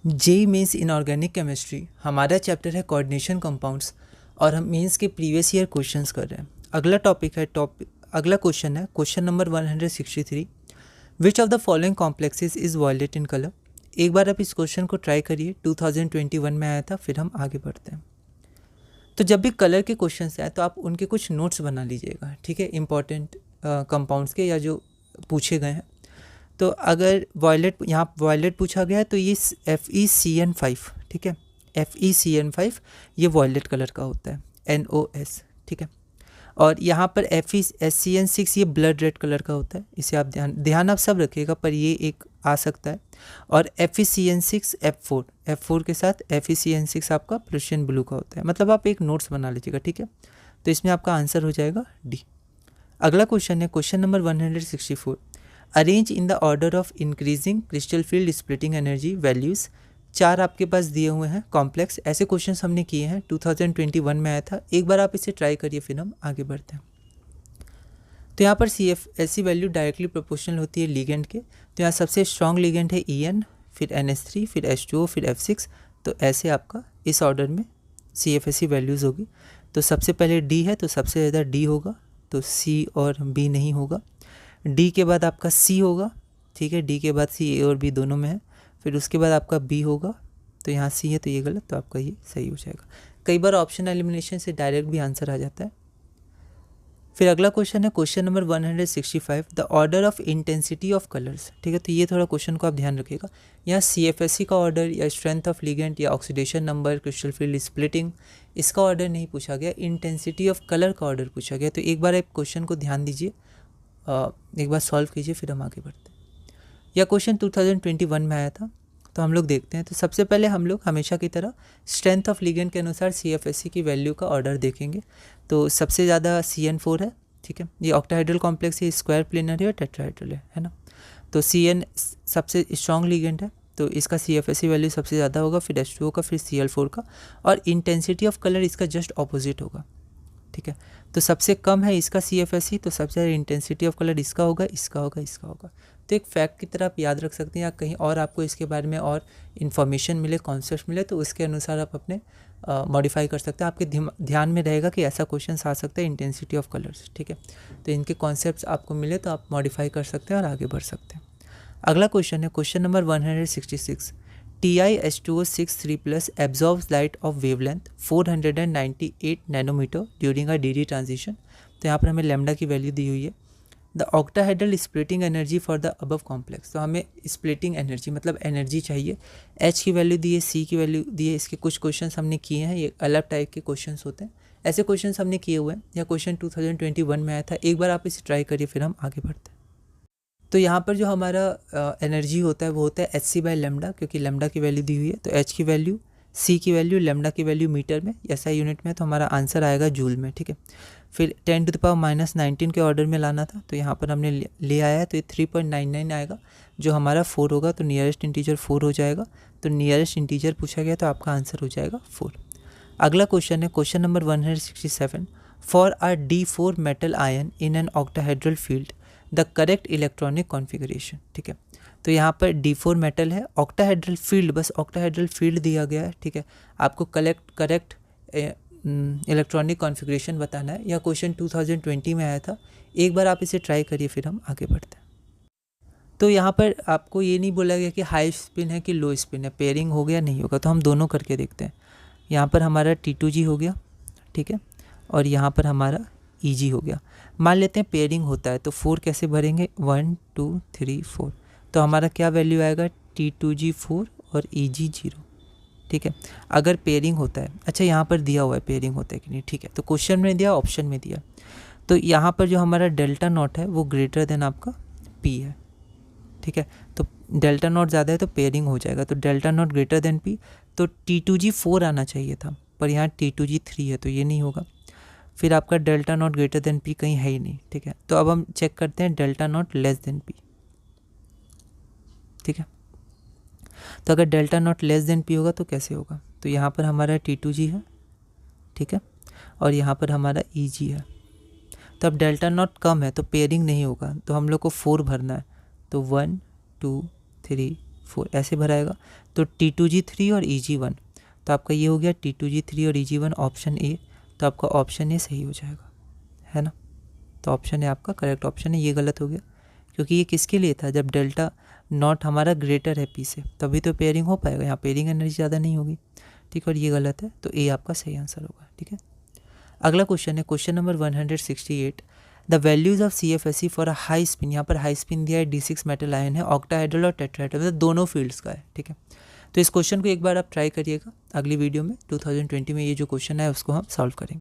JEE mains inorganic chemistry हमारा chapter है coordination compounds और हम मेंस के प्रीवियस ईयर क्वेश्चंस कर रहे हैं। अगला क्वेश्चन है question number 163। Which of the following complexes is violet in colour. एक बार आप इस क्वेश्चन को ट्राई करिए, 2021 में आया था। फिर हम आगे बढ़ते हैं। तो जब भी कलर के क्वेश्चंस आए तो आप उनके कुछ नोट्स बना लीजिएगा, ठीक है, इंपॉर्टेंट कंपाउंड्स के या जो पूछे गए हैं। तो अगर यहाँ वॉयलेट पूछा गया है तो ये FeCN5, ठीक है, FeCN5 ये वॉयलेट कलर का होता है, NOS, ठीक है। और यहाँ पर FeSCN6 ये ब्लड रेड कलर का होता है। इसे आप ध्यान आप सब रखिएगा, पर ये एक आ सकता है। और FeCN6 F4 के साथ FeCN6 आपका प्रुशियन ब्लू का होता है। मतलब आप एक नोट्स बना लीजिएगा, ठीक है। तो इसमें आपका आंसर हो जाएगा डी। अगला क्वेश्चन है question number 164। Arrange in the order of increasing crystal field splitting energy values. 4 आपके पास दिए हुए हैं कॉम्प्लेक्स। ऐसे क्वेश्चंस हमने किए हैं, 2021 में आया था। एक बार आप इसे ट्राई करिए, फिर हम आगे बढ़ते हैं। तो यहाँ पर CFSE वैल्यू डायरेक्टली प्रोपोर्शनल होती है लिगेंड के। तो यहाँ सबसे स्ट्रॉन्ग लिगेंड है EN, फिर NH3, फिर H2O, फिर F6। तो ऐसे आपका इस ऑर्डर में CFSE वैल्यूज़ होगी। तो सबसे पहले D है तो सबसे ज़्यादा D होगा, तो C और B नहीं होगा। D के बाद आपका C होगा, ठीक है, D के बाद C, A और B दोनों में है। फिर उसके बाद आपका B होगा, तो यहाँ C है तो ये गलत, तो आपका ये सही हो जाएगा। कई बार ऑप्शन एलिमिनेशन से डायरेक्ट भी आंसर आ जाता है। फिर अगला क्वेश्चन है question number 165। The order of intensity of colours, ठीक है। तो ये थोड़ा क्वेश्चन को आप ध्यान रखिएगा। यहाँ CFSE का ऑर्डर या स्ट्रेंथ ऑफ लिगेंड या oxidation number, crystal field splitting, इसका ऑर्डर नहीं पूछा गया, इंटेंसिटी ऑफ कलर का ऑर्डर पूछा गया। तो एक बार आप क्वेश्चन को ध्यान दीजिए, एक बार सॉल्व कीजिए, फिर हम आगे बढ़ते हैं। यह क्वेश्चन 2021 में आया था, तो हम लोग देखते हैं। तो सबसे पहले हम लोग हमेशा की तरह स्ट्रेंथ ऑफ लिगेंड के अनुसार CFSE की वैल्यू का ऑर्डर देखेंगे। तो सबसे ज़्यादा CN4 है, ठीक है। ये ऑक्टाहाइड्रल कॉम्प्लेक्स है, स्क्वायर प्लेनर है और टेट्राहाइड्रल है ना। तो CN सबसे स्ट्रॉन्ग लिगेंड है, तो इसका CFSE वैल्यू सबसे ज़्यादा होगा, फिर H2O का, फिर Cl4 का। और इंटेंसिटी ऑफ कलर इसका जस्ट ऑपोजिट होगा, ठीक है। तो सबसे कम है इसका CFSE, तो सबसे ज़्यादा इंटेंसिटी ऑफ कलर इसका होगा, इसका होगा, इसका होगा। तो एक फैक्ट की तरह आप याद रख सकते हैं, या कहीं और आपको इसके बारे में और इन्फॉर्मेशन मिले, कॉन्सेप्ट मिले, तो उसके अनुसार आप अपने मॉडिफाई कर सकते हैं। आपके ध्यान में रहेगा कि ऐसा क्वेश्चन आ सकता है इंटेंसिटी ऑफ कलर्स, ठीक है। तो इनके कॉन्सेप्ट्स आपको मिले तो आप मॉडिफाई कर सकते हैं और आगे बढ़ सकते हैं। अगला क्वेश्चन है question number 166। TiH2O6 3+ absorbs light of wavelength 498 nanometre during a DD transition. तो यहाँ पर हमें लैम्डा की वैल्यू दी हुई है। The octahedral splitting energy for the above complex. तो हमें स्प्लिटिंग एनर्जी मतलब एनर्जी चाहिए। H की वैल्यू दी है, C की वैल्यू दी है। इसके कुछ क्वेश्चंस हमने किए हैं, ये अलग टाइप के क्वेश्चंस होते हैं। ऐसे क्वेश्चंस हमने किए हुए हैं। यह क्वेश्चन 2021 में आया था। एक बार आप इसे ट्राई करिए, फिर हम आगे बढ़ते हैं। तो यहाँ पर जो हमारा एनर्जी होता है वो होता है Hc/λ, क्योंकि लैम्डा की वैल्यू दी हुई है। तो H की वैल्यू, C की वैल्यू, लैम्डा की वैल्यू मीटर में, SI यूनिट में, तो हमारा आंसर आएगा जूल में, ठीक है। फिर 10⁻⁻19 के ऑर्डर में लाना था, तो यहाँ पर हमने ले आया है, तो ये 3.99 आएगा। जो हमारा 4 होगा तो नियरेस्ट इंटीजर 4 हो जाएगा। तो नियरेस्ट इंटीजर पूछा गया, तो आपका आंसर हो जाएगा 4। अगला क्वेश्चन है question number 167। For a D4 metal ion in an octahedral field the correct electronic configuration, ठीक है। तो यहाँ पर D4 मेटल है, ऑक्टाहाइड्रल फील्ड, बस ऑक्टाहाइड्रल फील्ड दिया गया है, ठीक है। आपको करेक्ट इलेक्ट्रॉनिक कॉन्फ़िगरेशन बताना है। यह क्वेश्चन 2020 में आया था। एक बार आप इसे ट्राई करिए, फिर हम आगे बढ़ते हैं। तो यहाँ पर आपको ये नहीं बोला गया कि हाई स्पिन है कि लो स्पिन है, पेयरिंग हो गया नहीं होगा, तो हम दोनों करके देखते हैं। यहाँ पर हमारा T2G हो गया, ठीक है, और यहाँ पर हमारा EG हो गया। मान लेते हैं पेयरिंग होता है, तो 4 कैसे भरेंगे, 1 2 3 4। तो हमारा क्या वैल्यू आएगा, T2G 4 और EG 0, ठीक है। अगर पेयरिंग होता है, अच्छा यहाँ पर दिया हुआ है पेयरिंग होता है कि नहीं, ठीक है। तो क्वेश्चन में दिया, ऑप्शन में दिया। तो यहाँ पर जो हमारा डेल्टा नॉट है वो ग्रेटर देन आपका P है, ठीक है। तो डेल्टा नॉट ज़्यादा है तो पेयरिंग हो जाएगा। तो delta not greater than P, तो T2G 4 आना चाहिए था, पर यहाँ T2G 3 है, तो ये नहीं होगा। फिर आपका delta not greater than P कहीं है ही नहीं, ठीक है। तो अब हम चेक करते हैं delta not less than P, ठीक है। तो अगर delta not less than P होगा तो कैसे होगा, तो यहाँ पर हमारा T2G है, ठीक है, और यहाँ पर हमारा EG है। तो अब डेल्टा नॉट कम है तो पेयरिंग नहीं होगा, तो हम लोग को 4 भरना है। तो 1 2 3 4 ऐसे भराएगा। तो T2G3 और EG1, तो आपका ये हो गया T2G3 और EG1 ऑप्शन ए, तो आपका ऑप्शन ए सही हो जाएगा, है ना। तो ऑप्शन ए आपका करेक्ट ऑप्शन है। ये गलत हो गया क्योंकि ये किसके लिए था, जब डेल्टा नॉट हमारा ग्रेटर है पी से तभी तो पेयरिंग हो पाएगा, यहाँ पेयरिंग एनर्जी ज़्यादा नहीं होगी, ठीक है। और ये गलत है, तो ए आपका सही आंसर होगा, ठीक है। अगला क्वेश्चन है question number 168, the values of CFSE for a high spin. यहाँ पर हाई स्पिन दिया है, D6 मेटल आयन है, ऑक्टाहेड्रल और टेट्राहेड्रल, मतलब दोनों फील्ड्स का है, ठीक है। तो इस क्वेश्चन को एक बार आप ट्राई करिएगा, अगली वीडियो में 2020 में ये जो क्वेश्चन है उसको हम सॉल्व करेंगे।